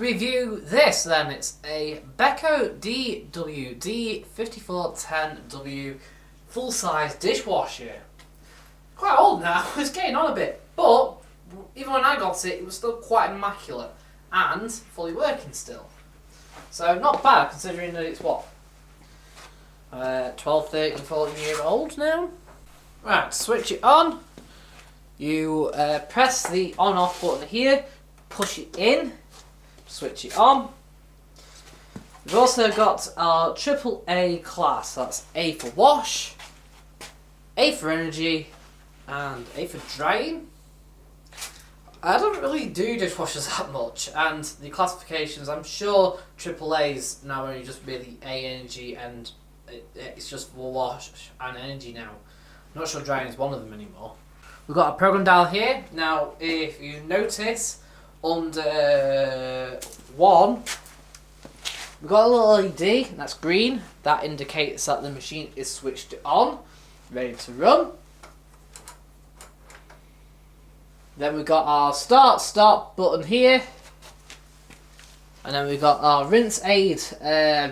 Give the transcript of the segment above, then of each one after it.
to review this then. It's a Beko DWD5410W full-size dishwasher. Quite old now, it's getting on a bit, but even when I got it, it was still quite immaculate and fully working still. So not bad considering that it's what? 12, 13, 14 years old now? Right, switch it on. You press the on-off button here, push it in, switch it on. We've also got our AAA class. That's A for wash, A for energy, and A for drying. I don't really do dishwashers that much, and the classifications, I'm sure AAA's now only just really A energy, and it's just for wash and energy now. I'm not sure drying is one of them anymore. We've got a program dial here. Now, if you notice, under 1, we've got a little LED, and that's green. That indicates that the machine is switched on, ready to run. Then we've got our stop button here. And then we've got our rinse aid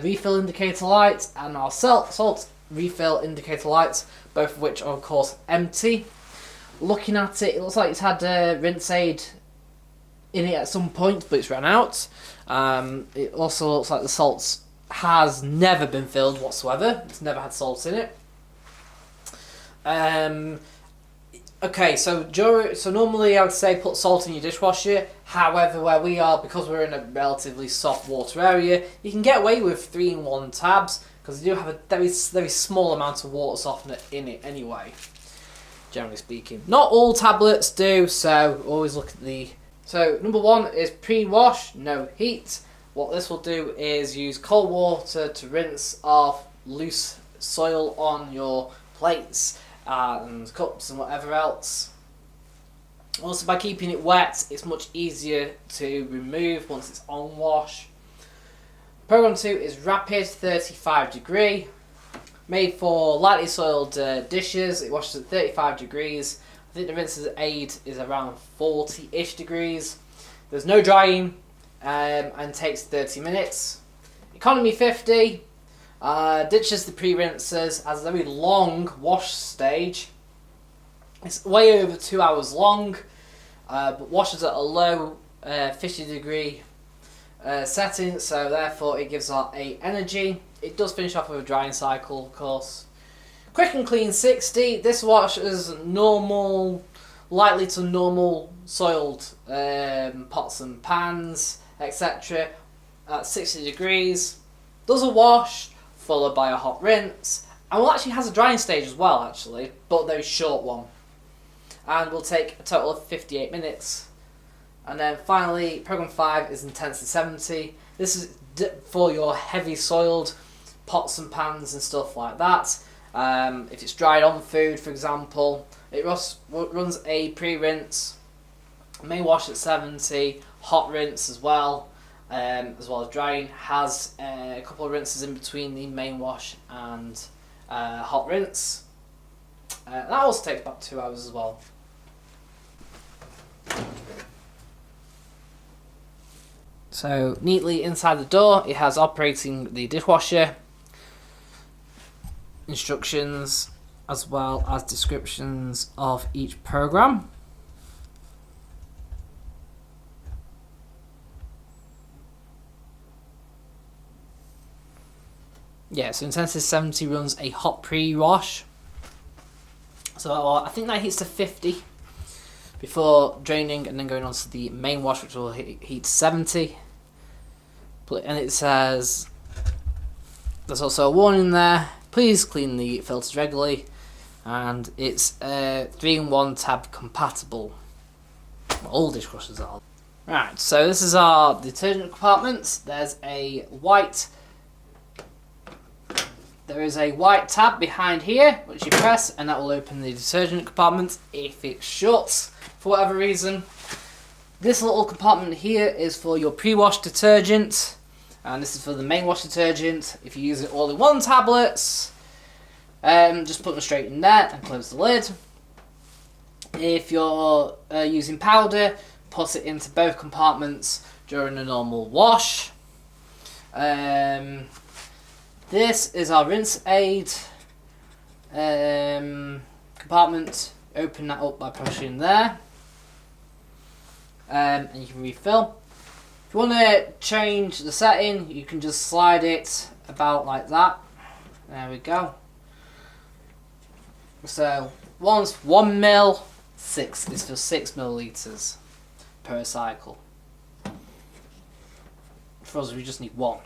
refill indicator light and our salt refill indicator lights, both of which are of course empty. Looking at it, it looks like it's had rinse aid in it at some point, but it's run out. It also looks like the salt has never been filled whatsoever. It's never had salt in it. Okay, so normally I would say put salt in your dishwasher. However, where we are, because we're in a relatively soft water area, you can get away with 3-in-1 tabs because they do have a very small amount of water softener in it anyway, generally speaking. Not all tablets do, so always look at the... So number 1 is pre-wash, no heat. What this will do is use cold water to rinse off loose soil on your plates and cups and whatever else. Also, by keeping it wet, it's much easier to remove once it's on wash. Program 2 is rapid 35 degree, made for lightly soiled dishes. It washes at 35 degrees. I think the rinse aid is around 40-ish degrees. There's no drying and takes 30 minutes. Economy 50. Ditches the pre-rinsers, has a very long wash stage. It's way over 2 hours long, but washes at a low 50 degree setting, so therefore it gives out a energy. It does finish off with a drying cycle, of course. Quick and clean 60. This washes normal, lightly to normal soiled pots and pans, etc. at 60 degrees. Does a wash, followed by a hot rinse, and well, actually has a drying stage as well, actually, but a very short one, and will take a total of 58 minutes. And then finally, program 5 is intensity 70. This is for your heavy soiled pots and pans and stuff like that. If it's dried on food, for example, it runs a pre-rinse, main wash at 70, hot rinse as well as drying. Has a couple of rinses in between the main wash and hot rinse. That also takes about 2 hours as well. So neatly inside the door, it has operating the dishwasher, instructions, as well as descriptions of each program. Yeah, so intensity 70 runs a hot pre-wash. So I think that heats to 50 before draining and then going on to the main wash, which will heat 70. And it says, there's also a warning there, please clean the filters regularly, and it's 3-in-1 tab compatible. All dishwashers are. Right, so this is our detergent compartments. There is a white tab behind here, which you press, and that will open the detergent compartment if it's shut for whatever reason. This little compartment here is for your pre-wash detergent, and this is for the main wash detergent. If you use it all in one tablets, just put them straight in there and close the lid. If you're using powder, put it into both compartments during a normal wash. This is our rinse aid compartment. Open that up by pushing there, and you can refill. If you want to change the setting, you can just slide it about like that. There we go. So once 1 mil, 6 is for 6 millilitres per cycle. For us, we just need 1.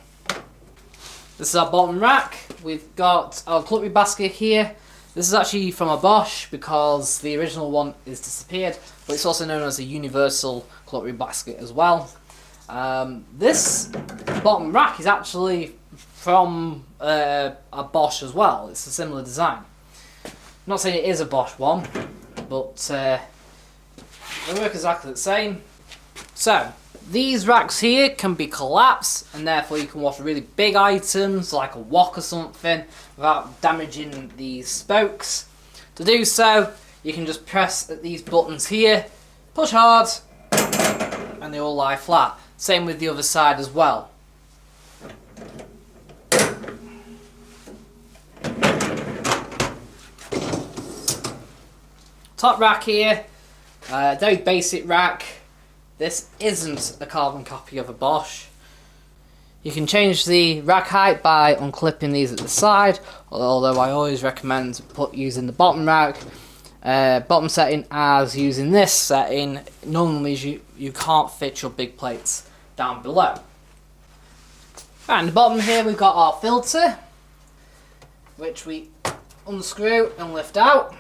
This is our bottom rack. We've got our cutlery basket here. This is actually from a Bosch because the original one is disappeared, but it's also known as a universal cutlery basket as well. This bottom rack is actually from a Bosch as well. It's a similar design. I'm not saying it is a Bosch one, but they work exactly the same. So these racks here can be collapsed, and therefore you can wash really big items like a wok or something without damaging these spokes. To do so, you can just press these buttons here, push hard, and they all lie flat. Same with the other side as well. Top rack here, very basic rack. This isn't a carbon copy of a Bosch. You can change the rack height by unclipping these at the side, although I always recommend using the bottom rack. Bottom setting as using this setting normally you can't fit your big plates down below. Right, in the bottom here we've got our filter, which we unscrew and lift out.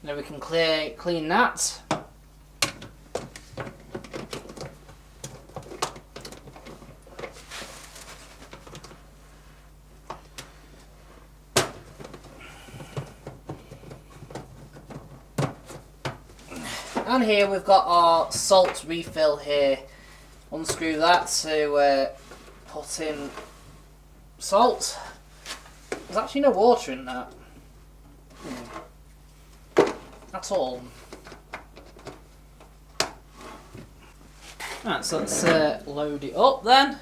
Now we can clean that. And here we've got our salt refill here. Unscrew that to put in salt. There's actually no water in that. At all. Right, so let's load it up then.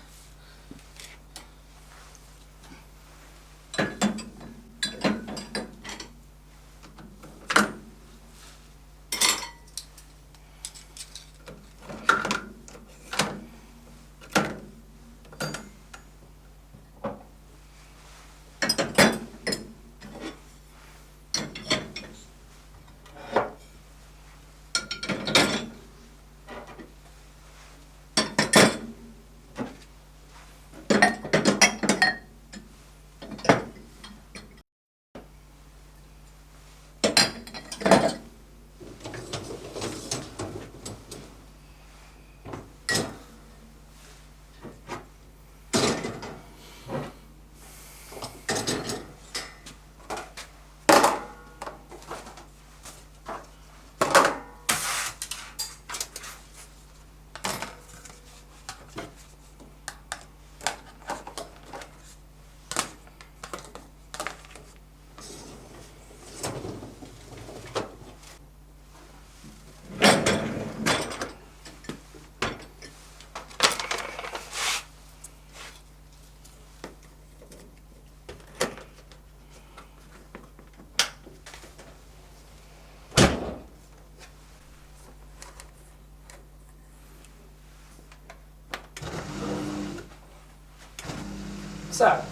So,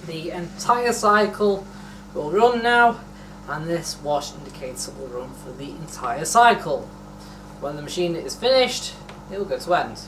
the entire cycle will run now, and this wash indicator will run for the entire cycle. When the machine is finished, it will go to end.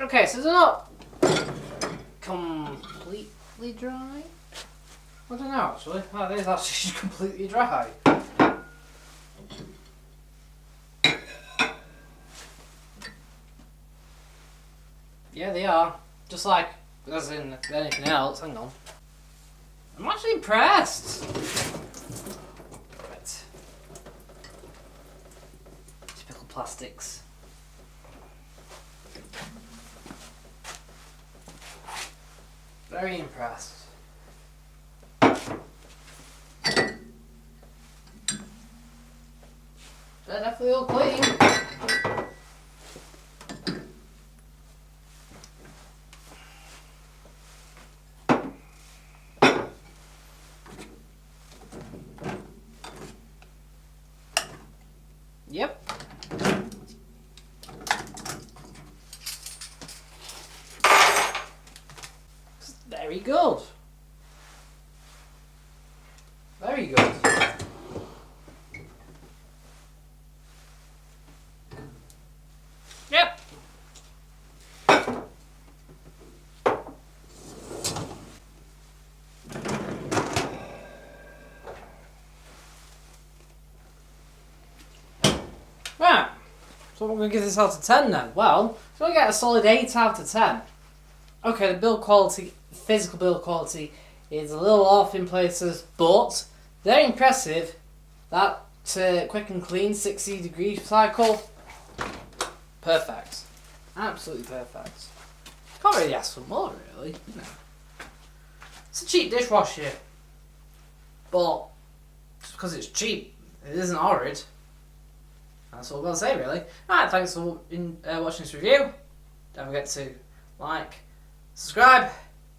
Okay, so they're not completely dry. I don't know actually. Oh, it is actually completely dry. Yeah, they are. Just like as in anything else. Hang on. I'm actually impressed. Right. Typical plastics. Very impressed. They're definitely all clean. Yep. Very good. Very good. Yep. Right. So we're going to give this out of 10 then. Well, so we get a solid 8 out of 10. Okay, the build quality, physical build quality is a little off in places, but they're impressive. That quick and clean 60-degree cycle, perfect. Absolutely perfect. Can't really ask for more, really. No. It's a cheap dishwasher, but just because it's cheap, it isn't horrid. That's all I've got to say, really. Alright, thanks for watching this review. Don't forget to like, subscribe,